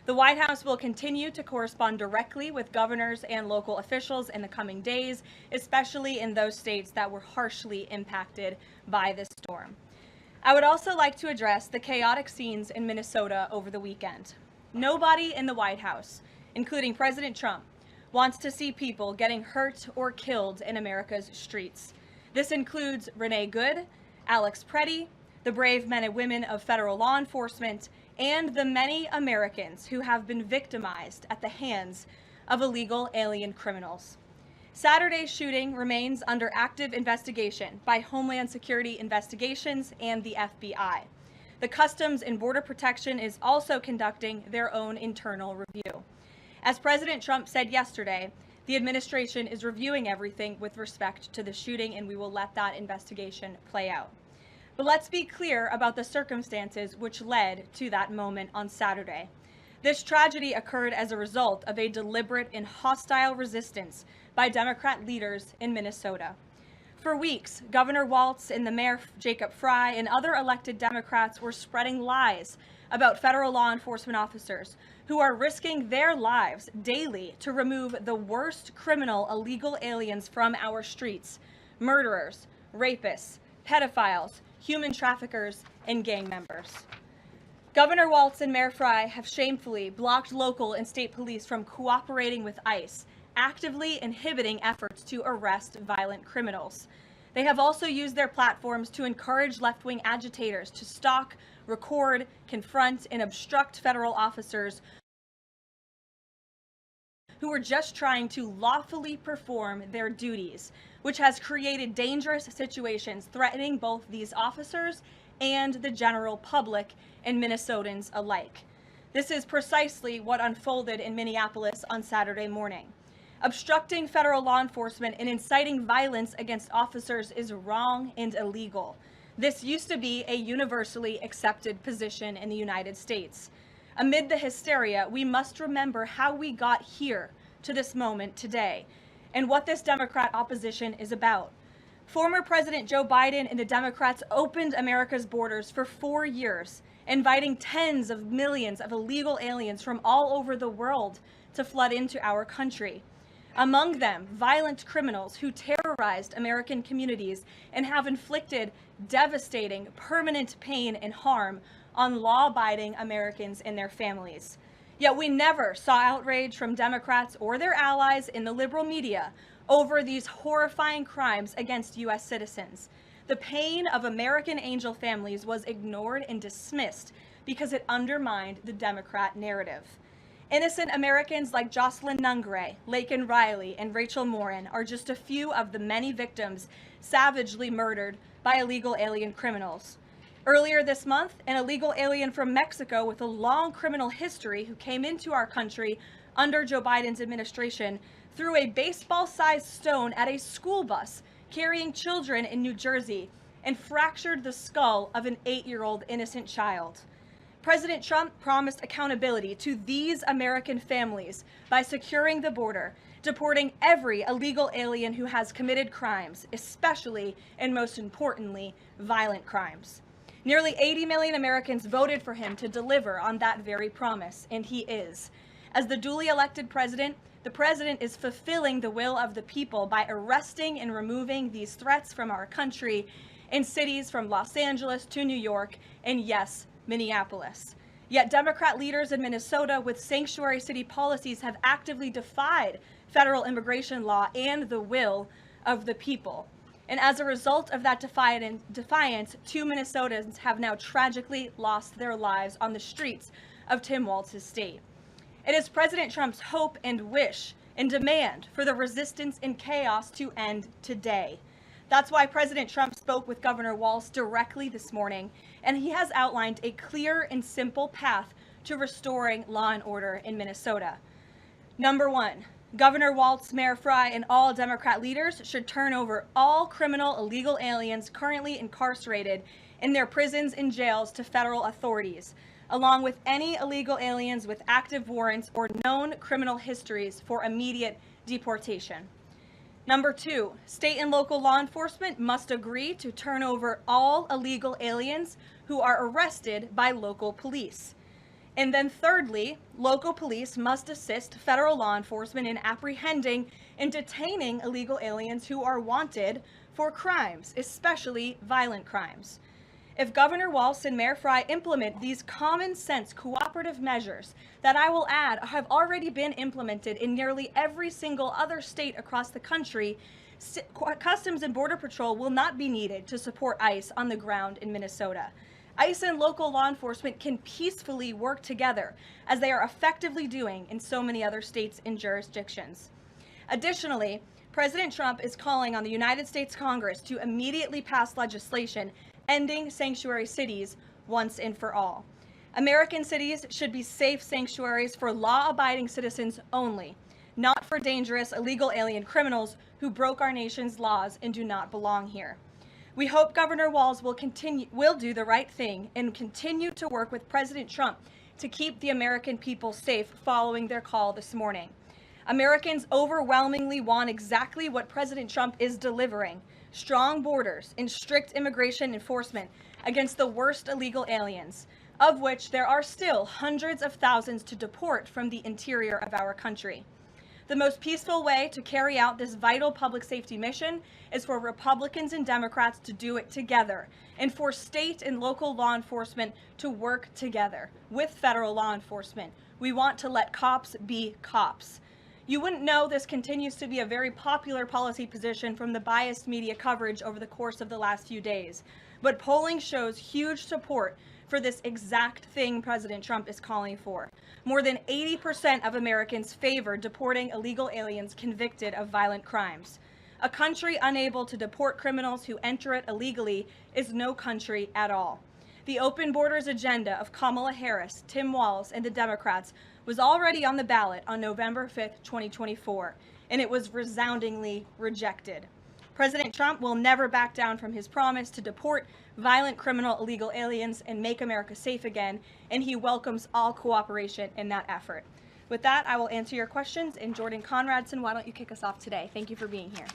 The White House will continue to correspond directly with governors and local officials in the coming days, especially in those states that were harshly impacted by this storm. I would also like to address the chaotic scenes in Minnesota over the weekend. Nobody in the White House, including President Trump, wants to see people getting hurt or killed in America's streets. This includes Renee Good, Alex Pretti, the brave men and women of federal law enforcement, and the many Americans who have been victimized at the hands of illegal alien criminals. Saturday's shooting remains under active investigation by Homeland Security investigations and the FBI. The Customs and Border Protection is also conducting their own internal review. As President Trump said yesterday, the administration is reviewing everything with respect to the shooting, and we will let that investigation play out. But let's be clear about the circumstances which led to that moment on Saturday. This tragedy occurred as a result of a deliberate and hostile resistance by Democrat leaders in Minnesota. For weeks, Governor Walz and the Mayor Jacob Fry and other elected Democrats were spreading lies about federal law enforcement officers who are risking their lives daily to remove the worst criminal illegal aliens from our streets: murderers, rapists, pedophiles, human traffickers, and gang members. Governor Walz and Mayor Fry have shamefully blocked local and state police from cooperating with ICE, actively inhibiting efforts to arrest violent criminals. They have also used their platforms to encourage left-wing agitators to stalk, record, confront, and obstruct federal officers who are just trying to lawfully perform their duties, which has created dangerous situations threatening both these officers and the general public and Minnesotans alike. This is precisely what unfolded in Minneapolis on Saturday morning. Obstructing federal law enforcement and inciting violence against officers is wrong and illegal. This used to be a universally accepted position in the United States. Amid the hysteria, we must remember how we got here to this moment today and what this Democrat opposition is about. Former President Joe Biden and the Democrats opened America's borders for 4 years, inviting tens of millions of illegal aliens from all over the world to flood into our country. Among them, violent criminals who terrorized American communities and have inflicted devastating, permanent pain and harm on law-abiding Americans and their families. Yet we never saw outrage from Democrats or their allies in the liberal media over these horrifying crimes against U.S. citizens. The pain of American angel families was ignored and dismissed because it undermined the Democrat narrative. Innocent Americans like Jocelyn Nungray, Laken Riley, and Rachel Morin are just a few of the many victims savagely murdered by illegal alien criminals. Earlier this month, an illegal alien from Mexico with a long criminal history who came into our country under Joe Biden's administration threw a baseball-sized stone at a school bus carrying children in New Jersey and fractured the skull of an 8-year-old innocent child. President Trump promised accountability to these American families by securing the border, deporting every illegal alien who has committed crimes, especially and most importantly, violent crimes. Nearly 80 million Americans voted for him to deliver on that very promise, and he is. As the duly elected president, the president is fulfilling the will of the people by arresting and removing these threats from our country in cities from Los Angeles to New York and, yes, Minneapolis. Yet Democrat leaders in Minnesota with sanctuary city policies have actively defied federal immigration law and the will of the people. And as a result of that defiance, 2 Minnesotans have now tragically lost their lives on the streets of Tim Walz's state. It is President Trump's hope and wish and demand for the resistance and chaos to end today. That's why President Trump spoke with Governor Walz directly this morning, and he has outlined a clear and simple path to restoring law and order in Minnesota. Number 1, Governor Walz, Mayor Fry, and all Democrat leaders should turn over all criminal illegal aliens currently incarcerated in their prisons and jails to federal authorities, along with any illegal aliens with active warrants or known criminal histories for immediate deportation. Number 2, state and local law enforcement must agree to turn over all illegal aliens who are arrested by local police. And then thirdly, local police must assist federal law enforcement in apprehending and detaining illegal aliens who are wanted for crimes, especially violent crimes. If Governor Walz and Mayor Frey implement these common sense cooperative measures that I will add have already been implemented in nearly every single other state across the country, Customs and Border Patrol will not be needed to support ICE on the ground in Minnesota. ICE and local law enforcement can peacefully work together, as they are effectively doing in so many other states and jurisdictions. Additionally, President Trump is calling on the United States Congress to immediately pass legislation ending sanctuary cities once and for all. American cities should be safe sanctuaries for law-abiding citizens only, not for dangerous illegal alien criminals who broke our nation's laws and do not belong here. We hope Governor Walz will do the right thing and continue to work with President Trump to keep the American people safe following their call this morning. Americans overwhelmingly want exactly what President Trump is delivering: strong borders and strict immigration enforcement against the worst illegal aliens, of which there are still hundreds of thousands to deport from the interior of our country. The most peaceful way to carry out this vital public safety mission is for Republicans and Democrats to do it together, and for state and local law enforcement to work together with federal law enforcement. We want to let cops be cops. You wouldn't know this continues to be a very popular policy position from the biased media coverage over the course of the last few days, but polling shows huge support for this exact thing President Trump is calling for. More than 80% of Americans favor deporting illegal aliens convicted of violent crimes. A country unable to deport criminals who enter it illegally is no country at all. The open borders agenda of Kamala Harris, Tim Walz, and the Democrats was already on the ballot on November 5th, 2024, and it was resoundingly rejected. President Trump will never back down from his promise to deport violent criminal illegal aliens and make America safe again, and he welcomes all cooperation in that effort. With that, I will answer your questions, and Jordan Conradson, why don't you kick us off today? Thank you for being here.